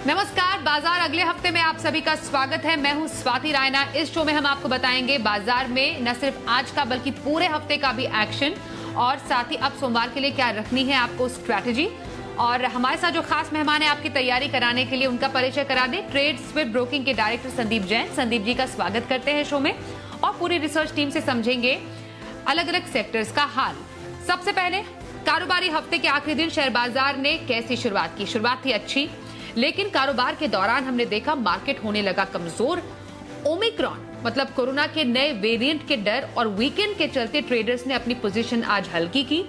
नमस्कार, बाजार अगले हफ्ते में आप सभी का स्वागत है। मैं हूं स्वाति रायना। इस शो में हम आपको बताएंगे बाजार में न सिर्फ आज का बल्कि पूरे हफ्ते का भी एक्शन और साथ ही अब सोमवार के लिए क्या रखनी है आपको स्ट्रैटेजी। और हमारे साथ जो खास मेहमान है आपकी तैयारी कराने के लिए, उनका परिचय करा दें। ट्रेड स्विफ्ट ब्रोकिंग के डायरेक्टर संदीप जैन। संदीप जी का स्वागत करते हैं शो में और पूरी रिसर्च टीम से समझेंगे अलग अलग सेक्टर्स का हाल। सबसे पहले कारोबारी हफ्ते के आखिरी दिन शेयर बाजार ने कैसी शुरुआत की। शुरुआत थी अच्छी, लेकिन कारोबार के दौरान हमने देखा मार्केट होने लगा कमजोर। ओमिक्रॉन मतलब कोरोना के नए वेरिएंट के डर और वीकेंड के चलते ट्रेडर्स ने अपनी पोजीशन आज हल्की की।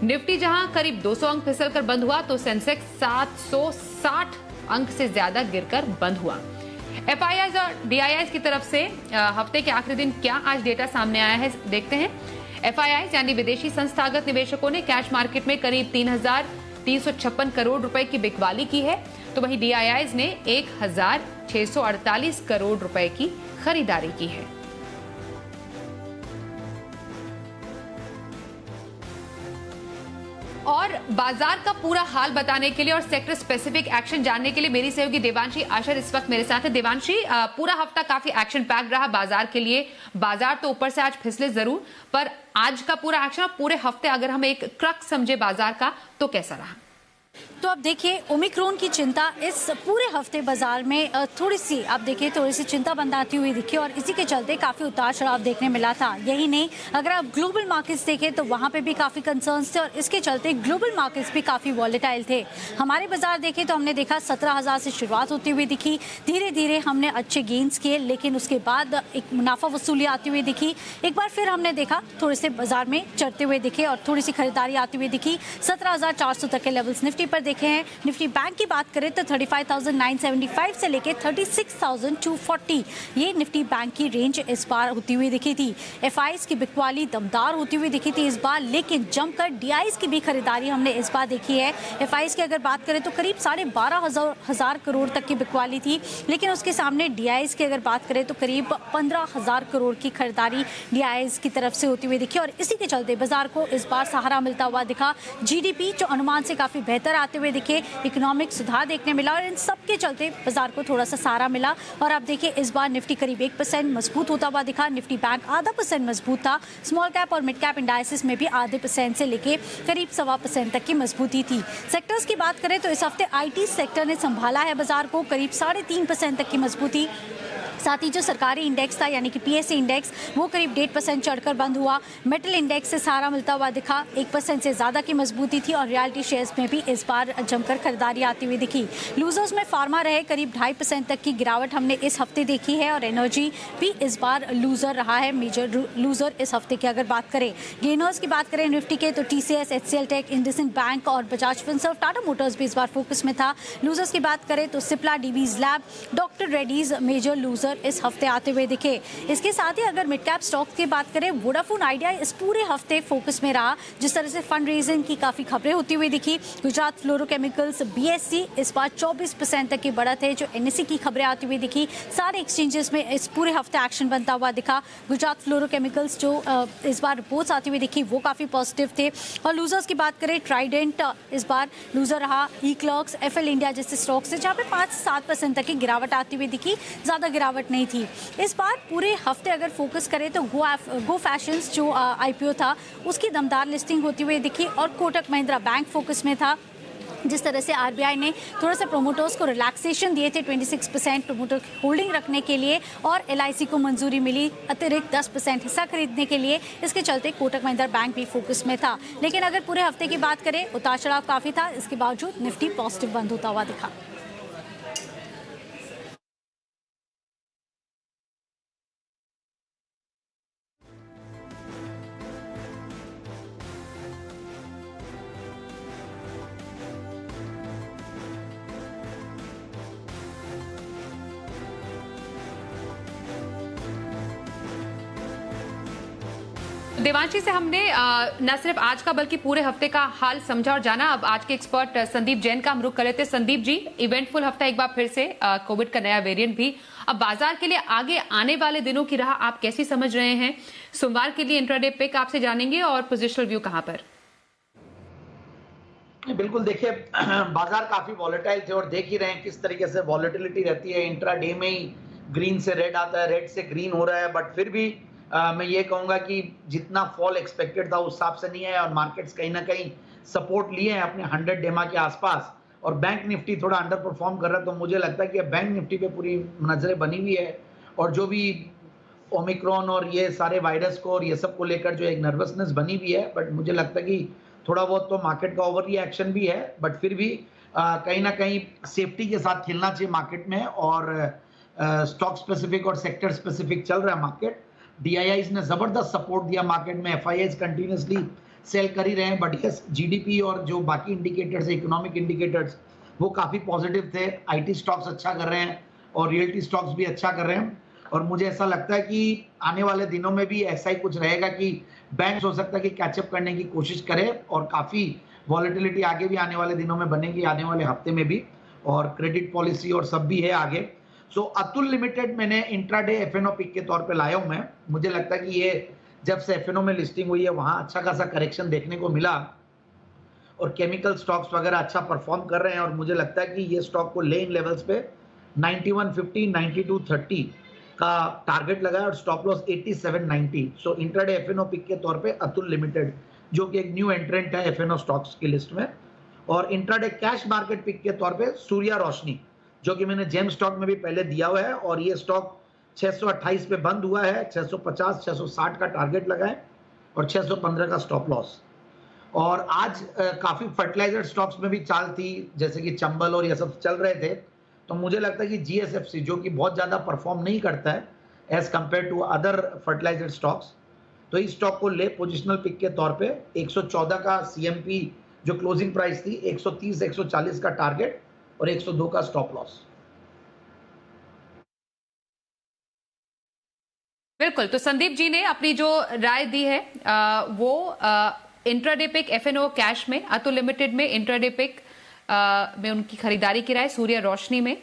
निफ्टी जहां करीब 200 अंक फिसलकर बंद हुआ तो सेंसेक्स 760 अंक से ज्यादा गिरकर बंद हुआ। एफआईआईज और डीआईआईज की तरफ से हफ्ते के आखिरी दिन क्या आज डेटा सामने आया है देखते हैं। एफआईआईज यानी विदेशी संस्थागत निवेशकों ने कैश मार्केट में करीब 3,356 करोड़ रुपए की बिकवाली की है, तो वहीं डीआईआईज ने 1,648 करोड़ रुपए की खरीदारी की है। और बाजार का पूरा हाल बताने के लिए और सेक्टर स्पेसिफिक एक्शन जानने के लिए मेरी सहयोगी देवांशी आशर इस वक्त मेरे साथ है। देवांशी, पूरा हफ्ता काफी एक्शन पैक रहा बाजार के लिए। बाजार तो ऊपर से आज फिसले जरूर, पर आज का पूरा एक्शन और पूरे हफ्ते अगर हम एक क्रक्स समझे बाजार का तो कैसा रहा? तो अब देखिए, ओमिक्रॉन की चिंता इस पूरे हफ्ते बाजार में थोड़ी सी चिंता बंधाती हुई दिखी और इसी के चलते काफ़ी उतार चढ़ाव देखने मिला था। यही नहीं, अगर आप ग्लोबल मार्केट्स देखें तो वहाँ पे भी काफ़ी कंसर्न्स थे और इसके चलते ग्लोबल मार्केट्स भी काफ़ी वॉलेटाइल थे। हमारे बाजार देखें तो हमने देखा 17,000 से शुरुआत होती हुई दिखी। धीरे धीरे हमने अच्छे गेंस किए, लेकिन उसके बाद एक मुनाफा वसूली आती हुई दिखी। एक बार फिर हमने देखा थोड़े से बाजार में चढ़ते हुए दिखे और थोड़ी सी खरीदारी आती हुई दिखी। 17,400 तक के लेवल्स निफ्टी पर देखे हैं। निफ्टी बैंक की बात करें तो 35,975 से लेके 36,240 ये निफ्टी बैंक की रेंज इस बार होती हुई दिखी थी। एफआईआईज की बिकवाली दमदार होती हुई दिखी थी इस बार, लेकिन जमकर डीआईआईज की भी खरीदारी हमने इस बार देखी है। एफआईआईज की अगर बात करें तो करीब 12,500 करोड़ तक की बिकवाली थी, लेकिन उसके सामने डीआईआईज की अगर बात करें तो करीब 15,000 करोड़ की खरीदारी डीआईआईज की तरफ से होती हुई दिखी और इसी के चलते बाजार को इस बार सहारा मिलता हुआ दिखा। जीडीपी जो अनुमान से काफी बेहतर आते हुए दिखे, इकोनॉमिक सुधार देखने मिला और इन सब के चलते बाजार को थोड़ा सा सहारा मिला। और आप देखिए इस बार निफ्टी करीब 1% मजबूत होता हुआ दिखा। निफ्टी बैंक आधा % मजबूत था। स्मॉल कैप और मिड कैप इंडाइसेस में भी आधे % से लेके करीब 1.25% तक की मजबूती थी। सेक्टर्स की बात करें तो इस हफ्ते आईटी सेक्टर ने संभाला है बाजार को, करीब 3.5% तक की मजबूती। साथ ही जो सरकारी इंडेक्स था यानी कि पीएससी इंडेक्स, वो करीब 1.5% चढ़कर बंद हुआ। मेटल इंडेक्स से सहारा मिलता हुआ दिखा, 1% से ज़्यादा की मजबूती थी और रियलिटी शेयर्स में भी इस बार जमकर खरीदारी आती हुई दिखी। लूजर्स में फार्मा रहे, करीब 2.5% तक की गिरावट हमने इस हफ्ते देखी है और एनर्जी भी इस बार लूजर रहा है, मेजर लूजर इस हफ्ते की अगर बात करें। गेनर्स की बात करें निफ्टी के तो टीसीएस, एचसीएल टेक, इंडसइंड बैंक और बजाज फिनसर्व, टाटा मोटर्स भी इस बार फोकस में था। लूजर्स की बात करें तो Cipla, Divi's lab, doctor Reddy's major loser इस हफ्ते आते हुए दिखे। इसके साथ ही अगर मिड कैप स्टॉक्स की बात करें, वोडाफोन आइडिया इस पूरे हफ्ते फोकस में रहा। जिस तरह से फंड रेजिंग की काफी खबरें होती हुई दिखी। गुजरात फ्लोरोकेमिकल्स, बीएससी इस बार 24% तक की बढ़त है जो एनएससी की खबरें आती हुई दिखी। सारे एक्सचेंजेस में इस पूरे हफ्ते एक्शन बनता हुआ दिखा। गुजरात फ्लोरोकेमिकल्स जो इस बार रिपोर्ट्स आती हुई दिखी वो काफी पॉजिटिव थे। और लूजर्स की बात करें, ट्राइडेंट इस बार लूजर रहा। ई क्लर्क्स, एफएल इंडिया जैसे स्टॉक्स है जहाँ पे 5 से 7% तक की गिरावट आती हुई दिखी, ज्यादा गिरावट नहीं थी। इस बार पूरे हफ्ते अगर फोकस करें तो गो फैशंस जो आईपीओ था उसकी दमदार लिस्टिंग होती हुई दिखी और कोटक महिंद्रा बैंक फोकस में था। जिस तरह से आरबीआई ने थोड़ा सा प्रोमोटर्स को रिलैक्सेशन दिए थे 26% प्रोमोटर होल्डिंग रखने के लिए और एलआईसी को मंजूरी मिली अतिरिक्त 10% हिस्सा खरीदने के लिए, इसके चलते कोटक महिंद्रा बैंक भी फोकस में था। लेकिन अगर पूरे हफ्ते की बात करें, उतार चढ़ाव काफ़ी था, इसके बावजूद निफ्टी पॉजिटिव बंद होता हुआ दिखा। देवांशी से हमने न सिर्फ आज का बल्कि पूरे हफ्ते का हाल समझा और जाना। अब आज के एक्सपर्ट संदीप जैन का हम रुख कर लेते हैं। संदीप जी, इवेंटफुल हफ्ता एक बार फिर से, कोविड का नया वेरिएंट भी। अब बाजार के लिए आगे आने वाले दिनों की राह आप कैसी समझ रहे हैं? सोमवार के लिए इंट्राडे पिक आपसे जानेंगे और पोजिशनल व्यू कहां पर? बिल्कुल देखिए बाजार काफी वॉलेटाइल थे और देख ही रहे हैं किस तरीके से वॉलेटिलिटी रहती है। इंट्रा डे में ही ग्रीन से रेड आता है, रेड से ग्रीन हो रहा है, बट फिर भी मैं ये कहूंगा कि जितना फॉल एक्सपेक्टेड था उस हिसाब से नहीं है और मार्केट्स कहीं ना कहीं सपोर्ट लिए हैं अपने 100 डेमा के आसपास और बैंक निफ्टी थोड़ा अंडर परफॉर्म कर रहा है। तो मुझे लगता है कि अब बैंक निफ्टी पे पूरी नजरें बनी हुई है और जो भी ओमिक्रॉन और ये सारे वायरस को और ये सब को लेकर जो एक नर्वसनेस बनी हुई है, बट मुझे लगता है कि थोड़ा बहुत तो मार्केट का ओवर रिएक्शन भी है, बट फिर भी कहीं ना कहीं सेफ्टी के साथ खेलना चाहिए मार्केट में और स्टॉक स्पेसिफिक और सेक्टर स्पेसिफिक चल रहा है मार्केट। डीआईआईज ने जबरदस्त सपोर्ट दिया मार्केट में, एफआईआईज कंटिन्यूसली सेल कर ही रहे हैं, बट यस जीडीपी और जो बाकी इंडिकेटर्स इकोनॉमिक इंडिकेटर्स वो काफी पॉजिटिव थे। आईटी स्टॉक्स अच्छा कर रहे हैं और रियल्टी स्टॉक्स भी अच्छा कर रहे हैं और मुझे ऐसा लगता है कि आने वाले दिनों में भी ऐसा ही कुछ रहेगा कि बैंक्स हो सकता है कि कैचअप करने की कोशिश करे और काफी वॉलेटिलिटी आगे भी आने वाले दिनों में बनेगी, आने वाले हफ्ते में भी, और क्रेडिट पॉलिसी और सब भी है आगे। सो अतुल लिमिटेड मैंने इंट्राडे एफएनओ पिक के तौर पे लाया हूं मैं। मुझे लगता है कि ये जब से एफएनओ में लिस्टिंग हुई है वहां अच्छा खासा करेक्शन देखने को मिला और केमिकल स्टॉक्स वगैरह अच्छा परफॉर्म कर रहे हैं और मुझे लगता है कि ये स्टॉक को ले इन लेवल्स पे 9150 9230 का टारगेट लगाया और स्टॉप लॉस 8790। सो इंट्राडे एफएनओ पिक के तौर पे अतुल लिमिटेड जो कि एक न्यू एंट्रेंट है एफएनओ स्टॉक्स की लिस्ट में, और इंट्राडे कैश मार्केट पिक के तौर पे सूर्या रोशनी जो कि मैंने जेम स्टॉक में भी पहले दिया हुआ है और ये स्टॉक 628 पे बंद हुआ है, 650 660 का टारगेट लगा है और 615 का स्टॉप लॉस। और आज काफी फर्टिलाइजर स्टॉक्स में भी चाल थी, जैसे कि चंबल और ये सब चल रहे थे, तो मुझे लगता है कि जीएसएफसी जो कि बहुत ज्यादा परफॉर्म नहीं करता है as compare to other fertiliser stocks, तो इस स्टॉक को ले पोजिशनल पिक के तौर पे 114 का सीएमपी जो क्लोजिंग प्राइस थी, 130 140 का टारगेट और 102 का स्टॉप लॉस। बिल्कुल, तो संदीप जी ने अपनी जो राय दी है वो इंट्राडे पिक एफएनओ कैश में, अतुल लिमिटेड में इंट्राडे पिक में उनकी खरीदारी की राय, सूर्य रोशनी में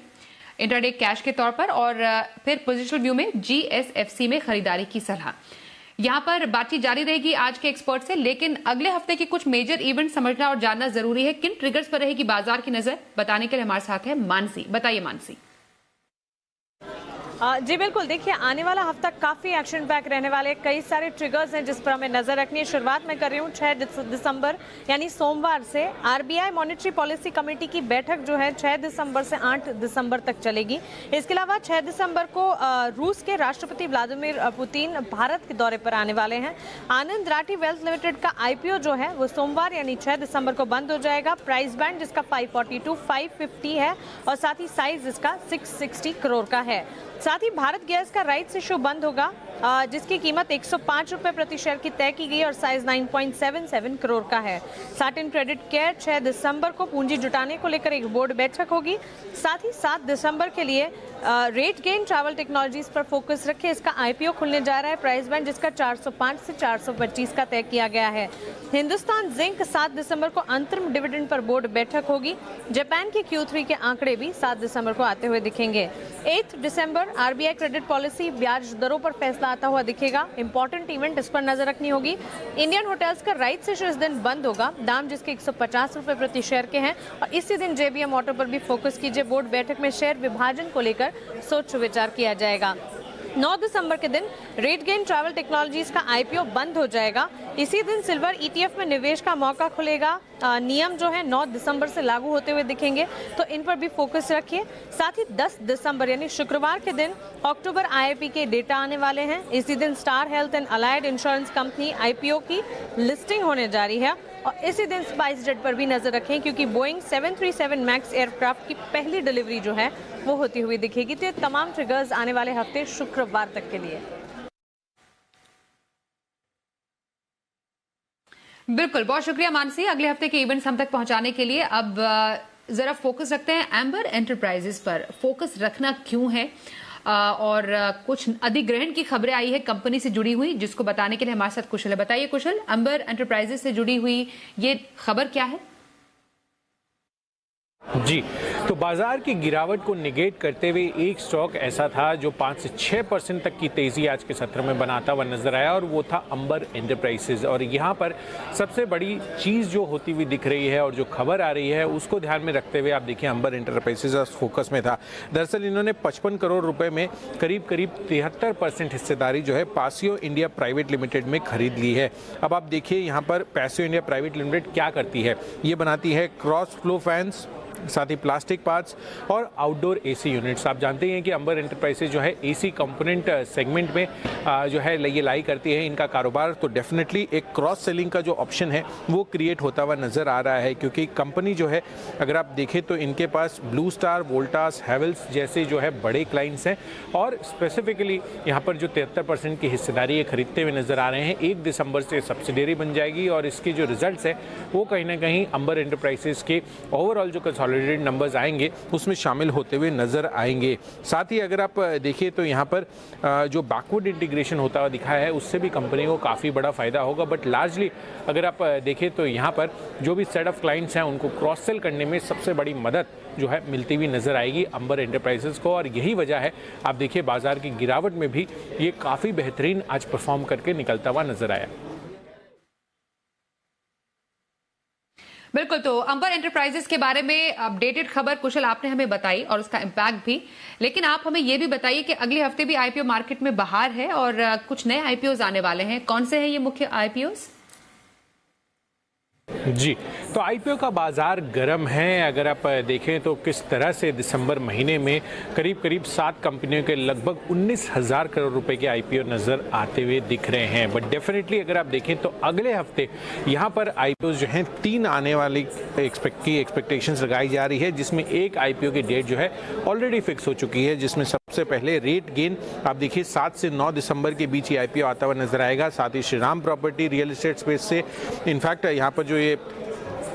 इंट्राडे कैश के तौर पर और फिर पोजिशनल व्यू में जीएसएफसी में खरीदारी की सलाह। यहां पर बातचीत जारी रहेगी आज के एक्सपर्ट से, लेकिन अगले हफ्ते के कुछ मेजर इवेंट समझना और जानना जरूरी है। किन ट्रिगर्स पर रहेगी बाजार की नजर, बताने के लिए हमारे साथ है मानसी। बताइए मानसी। जी बिल्कुल, देखिए आने वाला हफ्ता काफ़ी एक्शन पैक रहने वाले, कई सारे ट्रिगर्स हैं जिस पर हमें नजर रखनी है। शुरुआत मैं कर रही हूँ 6 दिसंबर यानी सोमवार से आरबीआई मॉनेटरी पॉलिसी कमेटी की बैठक जो है 6 दिसंबर से 8 दिसंबर तक चलेगी। इसके अलावा 6 दिसंबर को रूस के राष्ट्रपति व्लादिमीर पुतिन भारत के दौरे पर आने वाले हैं। आनंद राठी वेल्थ लिमिटेड का आईपीओ जो है वो सोमवार यानी 6 दिसंबर को बंद हो जाएगा। प्राइस बैंड जिसका 540 to 550 है और साथ ही साइज इसका 660 करोड़ का है। साथ ही भारत गैस का राइट्स इशू बंद होगा जिसकी कीमत 105 रुपए प्रति शेयर की तय की गई और साइज 9.77 करोड़ का है। साटिन क्रेडिट केयर 6 दिसंबर को पूंजी जुटाने को लेकर एक बोर्ड बैठक होगी। साथ ही 7 दिसंबर के लिए रेट गेन ट्रैवल टेक्नोलॉजीज पर फोकस रखे, इसका आईपीओ खुलने जा रहा है। प्राइस बैंड जिसका 405 से 425 का तय किया गया है। हिंदुस्तान जिंक 7 दिसंबर को अंतरिम डिविडेंड पर बोर्ड बैठक होगी। जापान के Q3 के आंकड़े भी 7 दिसंबर को आते हुए दिखेंगे। 8 दिसंबर आरबीआई क्रेडिट पॉलिसी ब्याज दरों पर फैसला आता हुआ दिखेगा। इंपॉर्टेंट इवेंट इस पर नजर रखनी होगी। इंडियन होटल्स का राइट्स इशू इस दिन बंद होगा, दाम जिसके 150 रुपए प्रति शेयर के हैं और इसी दिन जेबीएम ऑटो पर भी फोकस कीजिए। बोर्ड बैठक में शेयर विभाजन को लेकर सोच विचार किया जाएगा। 9 दिसंबर के दिन रेट गेन ट्रैवल टेक्नोलॉजीज का आईपीओ बंद हो जाएगा। इसी दिन सिल्वर ईटीएफ में निवेश का मौका खुलेगा। नियम जो है 9 दिसंबर से लागू होते हुए दिखेंगे, तो इन पर भी फोकस रखिए। साथ ही 10 दिसंबर यानी शुक्रवार के दिन अक्टूबर आईआईपी के डेटा आने वाले हैं। इसी दिन star health and allied insurance company IPO की लिस्टिंग होने जा रही है और इसी दिन स्पाइस जेट पर भी नजर रखें क्योंकि बोइंग 737 मैक्स एयरक्राफ्ट की पहली डिलीवरी जो है वो होती हुई दिखेगी। तो ये तमाम ट्रिगर्स आने वाले हफ्ते शुक्रवार तक के लिए। बिल्कुल, बहुत शुक्रिया मानसी अगले हफ्ते के इवेंट्स हम तक पहुंचाने के लिए। अब जरा फोकस रखते हैं एम्बर एंटरप्राइजेस पर। फोकस रखना क्यों है और कुछ अधिग्रहण की खबरें आई है कंपनी से जुड़ी हुई, जिसको बताने के लिए हमारे साथ कुशल है। बताइए कुशल, एम्बर एंटरप्राइजेस से जुड़ी हुई ये खबर क्या है? जी, तो बाजार की गिरावट को निगेट करते हुए एक स्टॉक ऐसा था जो 5 से 6% तक की तेजी आज के सत्र में बनाता हुआ नजर आया और वो था अंबर एंटरप्राइजेज। और यहाँ पर सबसे बड़ी चीज़ जो होती हुई दिख रही है और जो खबर आ रही है उसको ध्यान में रखते हुए आप देखिए अंबर एंटरप्राइजेज फोकस में था। दरअसल इन्होंने 55 करोड़ रुपए में करीब 73% हिस्सेदारी जो है पासियो इंडिया प्राइवेट लिमिटेड में खरीद ली है। अब आप देखिए यहाँ पर पासियो इंडिया प्राइवेट लिमिटेड क्या करती है, ये बनाती है क्रॉस फ्लो फैंस, साथ ही प्लास्टिक पार्ट्स और आउटडोर एसी यूनिट्स। आप जानते हैं कि अंबर एंटरप्राइजेज जो है एसी कंपोनेंट सेगमेंट में जो है ये लाई करती है इनका कारोबार। तो डेफिनेटली एक क्रॉस सेलिंग का जो ऑप्शन है वो क्रिएट होता हुआ नज़र आ रहा है, क्योंकि कंपनी जो है अगर आप देखें तो इनके पास ब्लू स्टार, वोल्टास, हैवेल्स जैसे जो है बड़े क्लाइंट्स हैं और स्पेसिफिकली यहाँ पर जो 73% की हिस्सेदारी ये खरीदते हुए नज़र आ रहे हैं। 1 दिसंबर से सब्सिडरी बन जाएगी और इसके जो रिजल्ट्स हैं वो कहीं ना कहीं अंबर एंटरप्राइजेज के ओवरऑल जो कंसोलिडेटेड नंबर्स आएंगे उसमें शामिल होते हुए नजर आएंगे। साथ ही अगर आप देखिए तो यहाँ पर जो बैकवर्ड इंटीग्रेशन होता हुआ दिखा है उससे भी कंपनी को काफ़ी बड़ा फायदा होगा। बट लार्जली अगर आप देखें तो यहाँ पर जो भी सेट ऑफ क्लाइंट्स हैं उनको क्रॉस सेल करने में सबसे बड़ी मदद जो है मिलती हुई नजर आएगी अंबर एंटरप्राइजेस को। और यही वजह है आप देखिए बाजार की गिरावट में भी ये काफ़ी बेहतरीन आज परफॉर्म करके निकलता हुआ नजर आया। बिल्कुल, तो अंबर एंटरप्राइजेस के बारे में अपडेटेड खबर कुशल आपने हमें बताई और उसका इम्पैक्ट भी, लेकिन आप हमें यह भी बताइए कि अगले हफ्ते भी आईपीओ मार्केट में बहार है और कुछ नए आईपीओज आने वाले हैं। कौन से हैं ये मुख्य आईपीओज? जी, तो आईपीओ का बाजार गर्म है। अगर आप देखें तो किस तरह से दिसंबर महीने में करीब 7 कंपनियों के लगभग 19,000 करोड़ रुपए के आईपीओ नजर आते हुए दिख रहे हैं। बट डेफिनेटली अगर आप देखें तो अगले हफ्ते यहाँ पर आईपीओ जो हैं 3 आने वाली एक्सपेक्टेशंस लगाई जा रही है, जिसमें एक आईपीओ की डेट जो है ऑलरेडी फिक्स हो चुकी है, जिसमें सबसे पहले रेट गेन आप देखिए 7 से 9 दिसंबर के बीच ये आईपीओ आता हुआ नजर आएगा। साथ ही Shriram property real estate space से इनफैक्ट यहाँ पर जो ये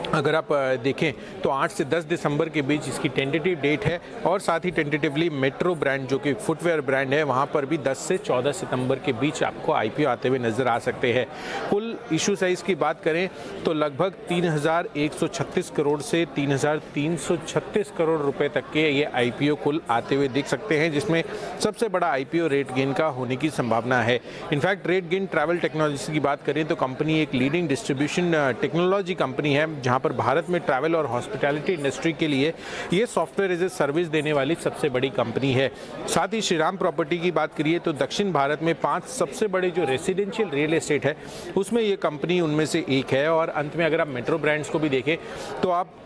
अगर आप देखें तो 8 से 10 दिसंबर के बीच इसकी टेंटेटिव डेट है। और साथ ही टेंटेटिवली मेट्रो ब्रांड जो कि फुटवेयर ब्रांड है वहाँ पर भी 10 से 14 सितंबर के बीच आपको आईपीओ आते हुए नजर आ सकते हैं। कुल इशू साइज की बात करें तो लगभग 3,136 करोड़ से 3,336 करोड़ रुपए तक के ये आईपीओ कुल आते हुए दिख सकते हैं, जिसमें सबसे बड़ा आईपीओ रेट गेन का होने की संभावना है। In fact rate gain travel technology की बात करें तो कंपनी एक लीडिंग डिस्ट्रीब्यूशन टेक्नोलॉजी कंपनी है, जहाँ पर भारत में ट्रैवल और हॉस्पिटैलिटी इंडस्ट्री के लिए ये सॉफ्टवेयर एज ए सर्विस देने वाली सबसे बड़ी कंपनी है। साथ ही श्रीराम प्रॉपर्टी की बात करिए तो दक्षिण भारत में 5 सबसे बड़े जो रेसिडेंशियल रियल एस्टेट है उसमें ये कंपनी उनमें से एक है। और अंत में अगर आप मेट्रो ब्रांड्स को भी देखें तो आप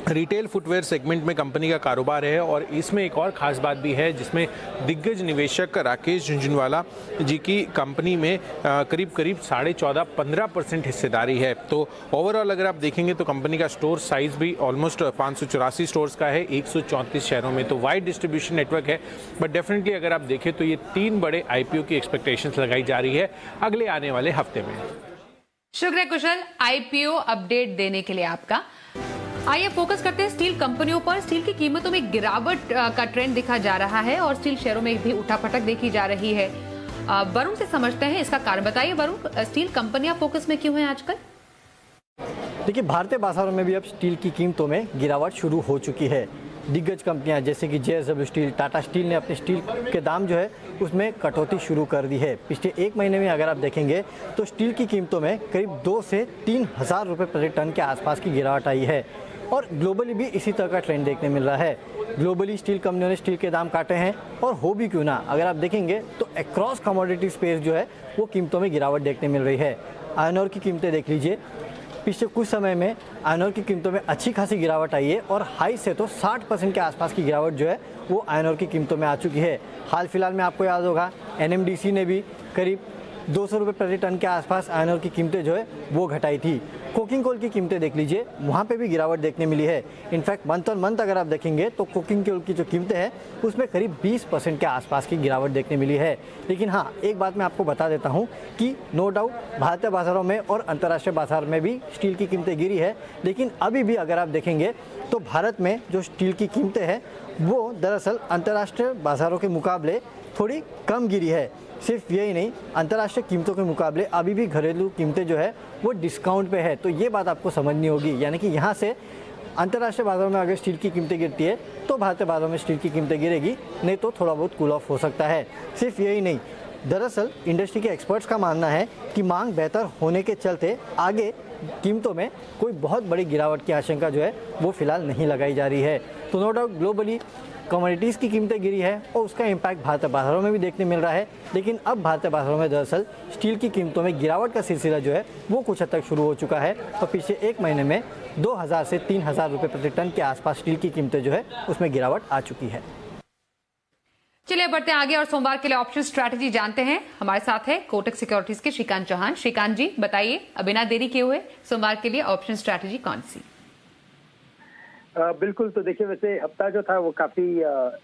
रिटेल फुटवेयर सेगमेंट में कंपनी का कारोबार है। और इसमें एक और ख़ास बात भी है जिसमें दिग्गज निवेशक राकेश झुंझुनवाला जी की कंपनी में करीब 14.5-15% हिस्सेदारी है। तो ओवरऑल अगर आप देखेंगे तो कंपनी का स्टोर साइज भी ऑलमोस्ट 584 स्टोर्स का है 134 शहरों में, तो वाइड डिस्ट्रीब्यूशन नेटवर्क है। बट डेफिनेटली अगर आप देखें तो ये 3 बड़े आईपीओ की एक्सपेक्टेशंस लगाई जा रही है अगले आने वाले हफ्ते में। शुक्रिया कुशल आईपीओ अपडेट देने के लिए आपका। आइए फोकस करते हैं स्टील कंपनियों पर। स्टील की कीमतों में गिरावट का ट्रेंड दिखा जा रहा है और स्टील शेयरों में भी उठापटक देखी जा रही है। वरुण से समझते हैं इसका कारण। बताइए वरुण, स्टील कंपनियां फोकस में क्यों हैं आजकल? देखिए, भारतीय बाजारों में भी अब स्टील की कीमतों में गिरावट शुरू हो चुकी है। दिग्गज कंपनियां जैसे कि JSW स्टील, टाटा स्टील ने अपने स्टील के दाम जो है उसमें कटौती शुरू कर दी है। पिछले 1 महीने में अगर आप देखेंगे तो स्टील की कीमतों में करीब 2 से 3 हज़ार रुपये प्रति टन के आसपास की गिरावट आई है। और ग्लोबली भी इसी तरह का ट्रेंड देखने मिल रहा है। ग्लोबली स्टील कंपनियों ने स्टील के दाम काटे हैं और हो भी क्यों ना, अगर आप देखेंगे तो अक्रॉस कमोडिटी स्पेस जो है वो कीमतों में गिरावट देखने मिल रही है। आयरन ओर की कीमतें देख लीजिए, पिछले कुछ समय में आयरन ओर की कीमतों में अच्छी खासी गिरावट आई है और हाई से तो 60% के आसपास की गिरावट जो है वो आयरन ओर की कीमतों में आ चुकी है। हाल फिलहाल में आपको याद होगा NMDC ने भी करीब 200 रुपये प्रति टन के आसपास आयरन ओर की कीमतें जो है वो घटाई थी। कोकिंग कोल की कीमतें देख लीजिए, वहाँ पे भी गिरावट देखने मिली है। इनफैक्ट मंथ ऑन मंथ अगर आप देखेंगे तो कोकिंग कोल की जो कीमतें हैं उसमें करीब 20% के आसपास की गिरावट देखने मिली है। लेकिन हाँ, एक बात मैं आपको बता देता हूँ कि नो डाउट भारतीय बाजारों में और अंतर्राष्ट्रीय बाजार में भी स्टील की कीमतें गिरी है, लेकिन अभी भी अगर आप देखेंगे तो भारत में जो स्टील की कीमतें हैं वो दरअसल अंतर्राष्ट्रीय बाजारों के मुकाबले थोड़ी कम गिरी है। सिर्फ यही नहीं, अंतर्राष्ट्रीय कीमतों के मुकाबले अभी भी घरेलू कीमतें जो है वो डिस्काउंट पे है। तो ये बात आपको समझनी होगी, यानी कि यहाँ से अंतर्राष्ट्रीय बाजारों में अगर स्टील की कीमतें गिरती है तो भारतीय बाजारों में स्टील की कीमतें गिरेगी, नहीं तो थोड़ा बहुत कूल ऑफ हो सकता है। सिर्फ यही नहीं, दरअसल इंडस्ट्री के एक्सपर्ट्स का मानना है कि मांग बेहतर होने के चलते आगे कीमतों में कोई बहुत बड़ी गिरावट की आशंका जो है वो फिलहाल नहीं लगाई जा रही है। तो नो डाउट ग्लोबली कमोडिटीज़ की कीमतें गिरी है और उसका इम्पैक्ट भारतीय बाजारों में भी देखने मिल रहा है, लेकिन अब भारतीय बाजारों में दरअसल स्टील की कीमतों में गिरावट का सिलसिला जो है वो कुछ हद तक शुरू हो चुका है और पिछले एक महीने में 2000 से 3000 रुपये प्रति टन के आसपास स्टील की कीमतें जो है उसमें गिरावट आ चुकी है। चलिए बढ़ते हैं आगे और सोमवार के लिए ऑप्शन स्ट्रैटेजी जानते हैं। हमारे साथ है कोटक सिक्योरिटीज के श्रीकांत चौहान। श्रीकांत जी बताइए, बिना देरी किए हुए सोमवार के लिए ऑप्शन स्ट्रैटेजी कौन सी? बिल्कुल, तो देखिए वैसे हफ्ता जो था वो काफी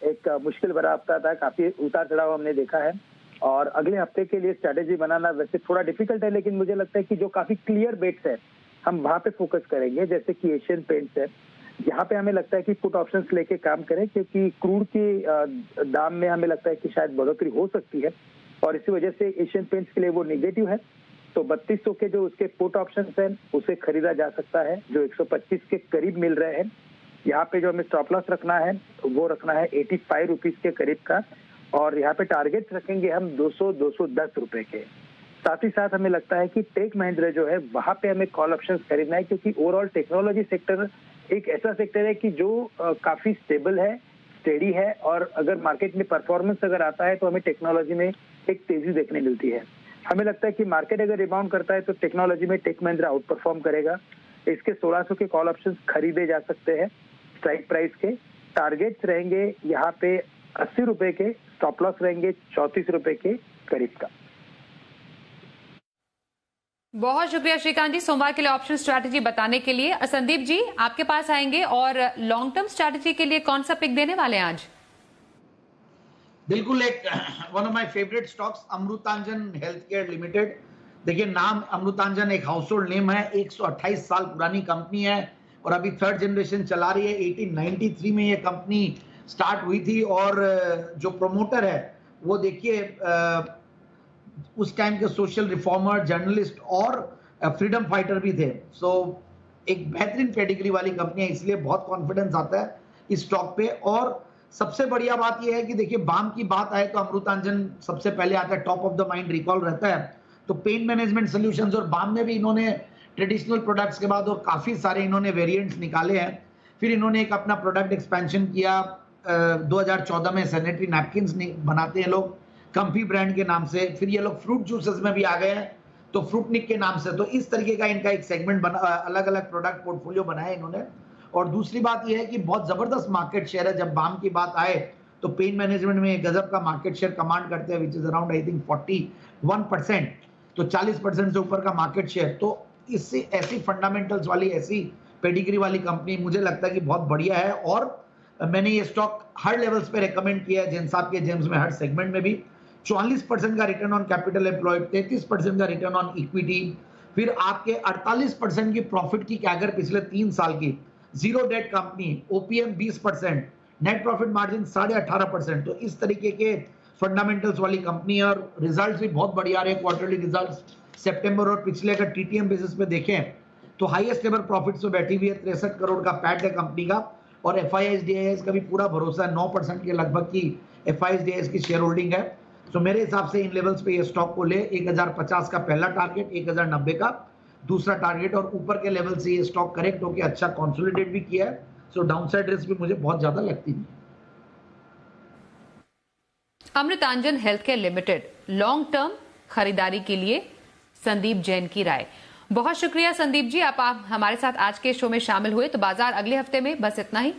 एक मुश्किल भरा हफ्ता था, काफी उतार चढ़ाव हमने देखा है और अगले हफ्ते के लिए स्ट्रैटेजी बनाना वैसे थोड़ा डिफिकल्ट है, लेकिन मुझे लगता है कि जो काफी क्लियर बेट्स है हम वहां पे फोकस करेंगे, जैसे कि एशियन पेंट्स है। यहाँ पे हमें लगता है कि पुट ऑप्शंस लेके काम करें, क्योंकि क्रूड के दाम में हमें लगता है कि शायद बढ़ोतरी हो सकती है और इसी वजह से एशियन पेंट्स के लिए वो नेगेटिव है। तो 3200 के जो उसके पुट ऑप्शंस हैं उसे खरीदा जा सकता है, जो 125 के करीब मिल रहे हैं। यहाँ पे जो हमें स्टॉप लॉस रखना है वो रखना है 85 रुपीज के करीब का और यहाँ पे टारगेट्स रखेंगे हम 200-210 रुपए के। साथ ही साथ हमें लगता है कि टेक महिंद्रा जो है वहां पे हमें कॉल ऑप्शंस खरीदना है, क्योंकि ओवरऑल टेक्नोलॉजी सेक्टर एक ऐसा सेक्टर है कि जो काफी स्टेबल है, स्टेडी है और अगर मार्केट में परफॉर्मेंस अगर आता है तो हमें टेक्नोलॉजी में एक तेजी देखने मिलती है। हमें लगता है कि मार्केट अगर रिबाउंड करता है तो टेक्नोलॉजी में टेक महिंद्रा आउट परफॉर्म करेगा। इसके 1600 के कॉल ऑप्शंस खरीदे जा सकते हैं स्ट्राइक प्राइस के। टारगेट्स रहेंगे यहाँ पे 80 रुपए के, स्टॉप लॉस रहेंगे 34 रुपए के करीब का। बहुत शुक्रिया श्रीकांत जी सोमवार के लिए ऑप्शन स्ट्रैटेजी बताने के लिए। संदीप जी आपके पास आएंगे और लॉन्ग टर्म स्ट्रैटेजी के लिए कौन सा पिक देने वाले हैं आज? बिल्कुल, एक one of my favourite stocks Amrutanjan health care limited. देखिए नाम अमृतांजन एक हाउसहोल्ड नेम है, 128 साल पुरानी कंपनी है और अभी थर्ड जनरेशन चला रही है। 1893 में ये कंपनी स्टार्ट हुई थी और जो प्रोमोटर है वो देखिए उस टाइम के सोशल रिफॉर्मर, जर्नलिस्ट और फ्रीडम फाइटर भी थे। सो एक बेहतरीन पेडिग्री वाली कंपनी है, इसलिए बहुत कॉन्फिडेंस आता है इस स्टॉक पे। और सबसे बढ़िया बात यह है कि देखिए बाम की बात आए तो अमृतांजन सबसे पहले आता है, top of the mind recall रहता है। तो पेन मैनेजमेंट सॉल्यूशंस और बाम में भी इन्होंने ट्रेडिशनल प्रोडक्ट्स के बाद और काफी सारे इन्होंने वेरिएंट्स निकाले हैं। फिर इन्होंने एक अपना प्रोडक्ट एक्सपेंशन किया 2014 में, सैनिटरी नैपकिन्स बनाते हैं लोग कंफी ब्रांड के नाम से। फिर ये लोग फ्रूट जूसेस में भी आ गए हैं तो फ्रूटनिक के नाम से। तो इस तरीके का इनका एक सेगमेंट बना, अलग अलग प्रोडक्ट पोर्टफोलियो बनाया इन्होंने। और दूसरी बात यह है कि बहुत जबरदस्त मार्केट शेयर है। जब बाम की बात आए तो पेन मैनेजमेंट में गजब का मार्केट शेयर कमांड करते हैं, which is around I think 41%, तो 40% से ऊपर का मार्केट शेयर। तो इससे ऐसी फंडामेंटल्स वाली, ऐसी पेडिग्री वाली कंपनी मुझे लगता है कि बहुत बढ़िया है। और मैंने ये स्टॉक हर लेवल्स पे रेकमेंड किया है, जेन साहब के जेम्स में, हर सेगमेंट में भी। 44% का रिटर्न ऑन कैपिटल एम्प्लॉयड, 33% का रिटर्न ऑन इक्विटी, फिर आपके 48% की प्रॉफिट की कैगर पिछले 3 साल की, zero debt company, OPM 20%, net profit margin 18.5%। तो इस तरीके के फंडामेंटल्स वाली कंपनी है और रिजल्ट्स भी बहुत बढ़िया रहे। क्वार्टरली रिजल्ट्स सितंबर और पिछले अगर टीटीएम बेसिस पे देखें तो हाईएस्ट एवर प्रॉफिट्स पे बैठी हुई है। 63 करोड़ का पैट है कंपनी का और FIS/DIS का भी पूरा भरोसा है। 9% के लगभग की FIS/DIS की शेयर होल्डिंग है। तो मेरे हिसाब से इन लेवल्स पे ये स्टॉक को ले। 1050 का पहला टारगेट, 1090 का दूसरा टारगेट और ऊपर के लेवल से ये स्टॉक करेक्ट होकर अच्छा कंसोलिडेट भी किया है। सो डाउनसाइड रिस्क भी मुझे बहुत ज्यादा लगती नहीं। Amrutanjan health care limited long term खरीदारी के लिए संदीप जैन की राय। बहुत शुक्रिया संदीप जी, आप हमारे साथ आज के शो में शामिल हुए। तो बाजार अगले हफ्ते में बस इतना ही।